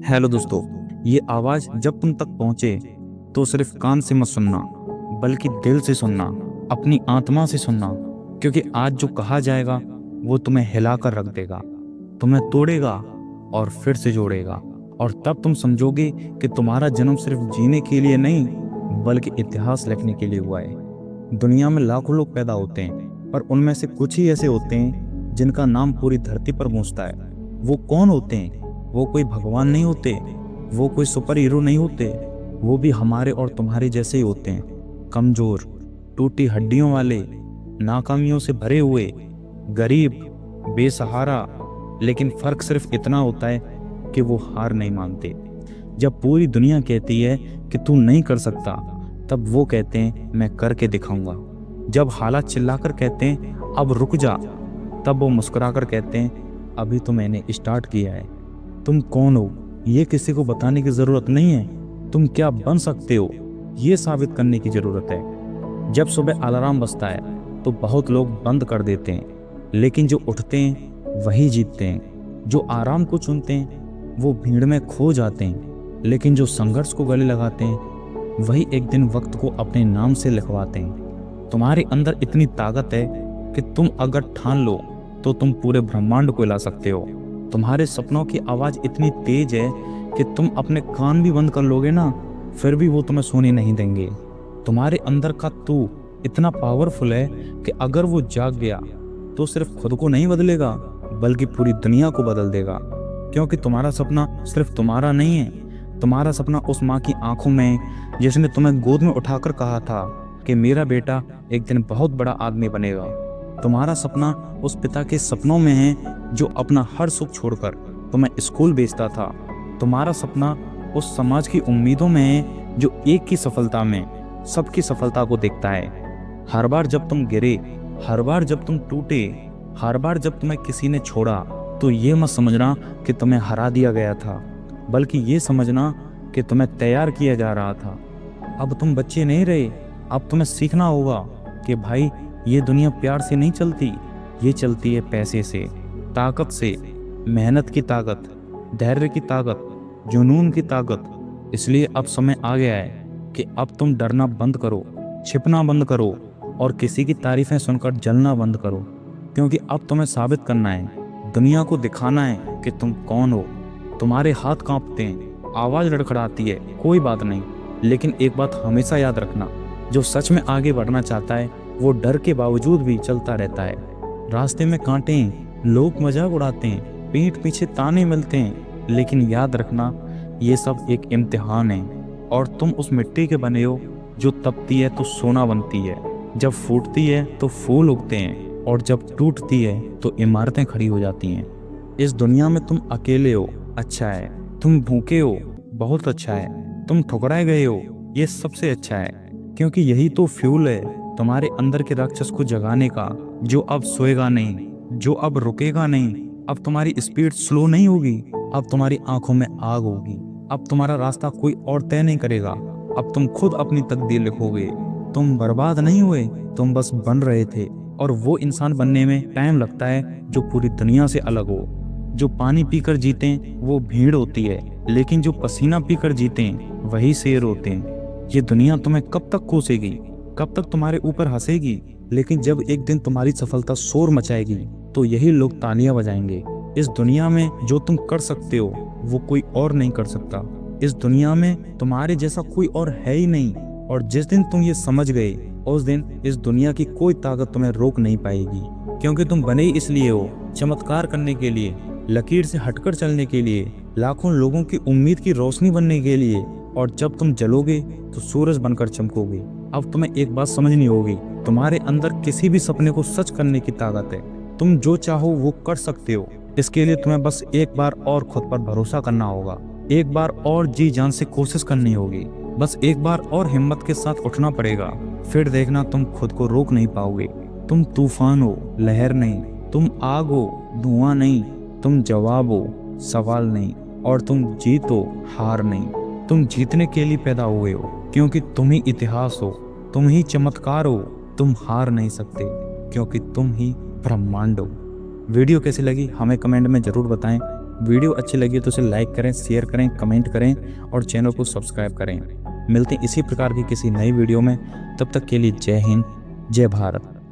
Hello दोस्तों। ये आवाज़ जब तुम तक पहुंचे तो सिर्फ कान से मत सुनना, बल्कि दिल से सुनना, अपनी आत्मा से सुनना। क्योंकि आज जो कहा जाएगा वो तुम्हें हिला कर रख देगा, तुम्हें तोड़ेगा और फिर से जोड़ेगा। और तब तुम समझोगे कि तुम्हारा जन्म सिर्फ जीने के लिए नहीं, बल्कि इतिहास लिखने के लिए हुआ है। दुनिया में लाखों लोग पैदा होते हैं, पर उनमें से कुछ ही ऐसे होते हैं जिनका नाम पूरी धरती पर गूंजता है। वो कौन होते हैं? वो कोई भगवान नहीं होते, वो कोई सुपर हीरो नहीं होते। वो भी हमारे और तुम्हारे जैसे ही होते हैं, कमजोर, टूटी हड्डियों वाले, नाकामियों से भरे हुए, गरीब, बेसहारा। लेकिन फर्क सिर्फ इतना होता है कि वो हार नहीं मानते। जब पूरी दुनिया कहती है कि तू नहीं कर सकता, तब वो कहते हैं मैं करके दिखाऊंगा। जब हालात चिल्लाकर कहते हैं अब रुक जा, तब वो मुस्कुराकर कहते हैं अभी तो मैंने स्टार्ट किया है। तुम कौन हो ये किसी को बताने की जरूरत नहीं है। तुम क्या बन सकते हो ये साबित करने की जरूरत है। जब सुबह अलार्म बजता है तो बहुत लोग बंद कर देते हैं, लेकिन जो उठते हैं वही जीतते हैं। जो आराम को चुनते हैं वो भीड़ में खो जाते हैं, लेकिन जो संघर्ष को गले लगाते हैं वही एक दिन वक्त को अपने नाम से लिखवाते हैं। तुम्हारे अंदर इतनी ताकत है कि तुम अगर ठान लो तो तुम पूरे ब्रह्मांड को हिला सकते हो। तुम्हारे सपनों की आवाज़ इतनी तेज है कि तुम अपने कान भी बंद कर लोगे ना, फिर भी वो तुम्हें सोने नहीं देंगे। तुम्हारे अंदर का तू इतना पावरफुल है कि अगर वो जाग गया तो सिर्फ खुद को नहीं बदलेगा, बल्कि पूरी दुनिया को बदल देगा। क्योंकि तुम्हारा सपना सिर्फ तुम्हारा नहीं है, तुम्हारा सपना उस माँ की आंखों में जिसने तुम्हें गोद में उठाकर कहा था कि मेरा बेटा एक दिन बहुत बड़ा आदमी बनेगा। तुम्हारा सपना उस पिता के सपनों में है जो अपना हर सुख छोड़कर तुम्हें स्कूल भेजता था। तुम्हारा सपना उस समाज की उम्मीदों में है जो एक की सफलता में सबकी सफलता को देखता है। हर बार जब तुम गिरे, हर बार जब तुम टूटे, हर बार जब तुम्हें किसी ने छोड़ा, तो ये मत समझना कि तुम्हें हरा दिया गया था, बल्कि ये समझना कि तुम्हें तैयार किया जा रहा था। अब तुम बच्चे नहीं रहे, अब तुम्हें सीखना होगा कि भाई ये दुनिया प्यार से नहीं चलती, ये चलती है पैसे से, ताकत से, मेहनत की ताकत, धैर्य की ताकत, जुनून की ताकत। इसलिए अब समय आ गया है कि अब तुम डरना बंद करो, छिपना बंद करो और किसी की तारीफें सुनकर जलना बंद करो। क्योंकि अब तुम्हें साबित करना है, दुनिया को दिखाना है कि तुम कौन हो। तुम्हारे हाथ कांपते हैं, आवाज़ लड़खड़ाती है, कोई बात नहीं, लेकिन एक बात हमेशा याद रखना, जो सच में आगे बढ़ना चाहता है वो डर के बावजूद भी चलता रहता है। रास्ते में कांटे हैं, लोग मजाक उड़ाते हैं, पीठ पीछे ताने मिलते हैं, लेकिन याद रखना ये सब एक इम्तिहान है। और तुम उस मिट्टी के बने हो जो तपती है तो सोना बनती है, जब फूटती है तो फूल उगते हैं, और जब टूटती है तो इमारतें खड़ी हो जाती हैं। इस दुनिया में तुम अकेले हो, अच्छा है। तुम भूखे हो, बहुत अच्छा है। तुम ठुकराए गए हो, ये सबसे अच्छा है। क्योंकि यही तो फ्यूल है तुम्हारे अंदर के राक्षस को जगाने का, जो अब सोएगा नहीं, जो अब रुकेगा नहीं। अब तुम्हारी स्पीड स्लो नहीं होगी, अब तुम्हारी आंखों में आग होगी। अब तुम्हारा रास्ता कोई और तय नहीं करेगा, अब तुम खुद अपनी तकदीर लिखोगे। तुम बर्बाद नहीं हुए, तुम बस बन रहे थे। और वो इंसान बनने में टाइम लगता है जो पूरी दुनिया से अलग हो। जो पानी पीकर जीते वो भीड़ होती है, लेकिन जो पसीना पीकर जीते वही शेर होते हैं। ये दुनिया तुम्हें कब तक कोसेगी, कब तक तुम्हारे ऊपर हंसेगी, लेकिन जब एक दिन तुम्हारी सफलता शोर मचाएगी तो यही लोग तालियां बजाएंगे। इस दुनिया में जो तुम कर सकते हो वो कोई और नहीं कर सकता। इस दुनिया में तुम्हारे जैसा कोई और है ही नहीं। और जिस दिन तुम ये समझ गए, उस दिन इस दुनिया की कोई ताकत तुम्हें रोक नहीं पाएगी। क्योंकि तुम बने ही इसलिए हो, चमत्कार करने के लिए, लकीर से हटकर चलने के लिए, लाखों लोगों की उम्मीद की रोशनी बनने के लिए। और जब तुम जलोगे तो सूरज बनकर चमकोगे। अब तुम्हें एक बात समझनी होगी, तुम्हारे अंदर किसी भी सपने को सच करने की ताकत है। तुम जो चाहो वो कर सकते हो। इसके लिए तुम्हें बस एक बार और खुद पर भरोसा करना होगा, एक बार और जी जान से कोशिश करनी होगी, बस एक बार और हिम्मत के साथ उठना पड़ेगा। फिर देखना तुम खुद को रोक नहीं पाओगे। तुम तूफान हो, लहर नहीं। तुम आग हो, धुआं नहीं। तुम जवाब हो, सवाल नहीं। और तुम जीत हो, हार नहीं। तुम जीतने के लिए पैदा हुए हो, क्योंकि तुम ही इतिहास हो, तुम ही चमत्कार हो। तुम हार नहीं सकते, क्योंकि तुम ही ब्रह्मांड हो। वीडियो कैसी लगी हमें कमेंट में ज़रूर बताएं। वीडियो अच्छी लगी तो उसे लाइक करें, शेयर करें, कमेंट करें और चैनल को सब्सक्राइब करें। मिलते हैं इसी प्रकार की किसी नई वीडियो में, तब तक के लिए जय हिंद, जय भारत।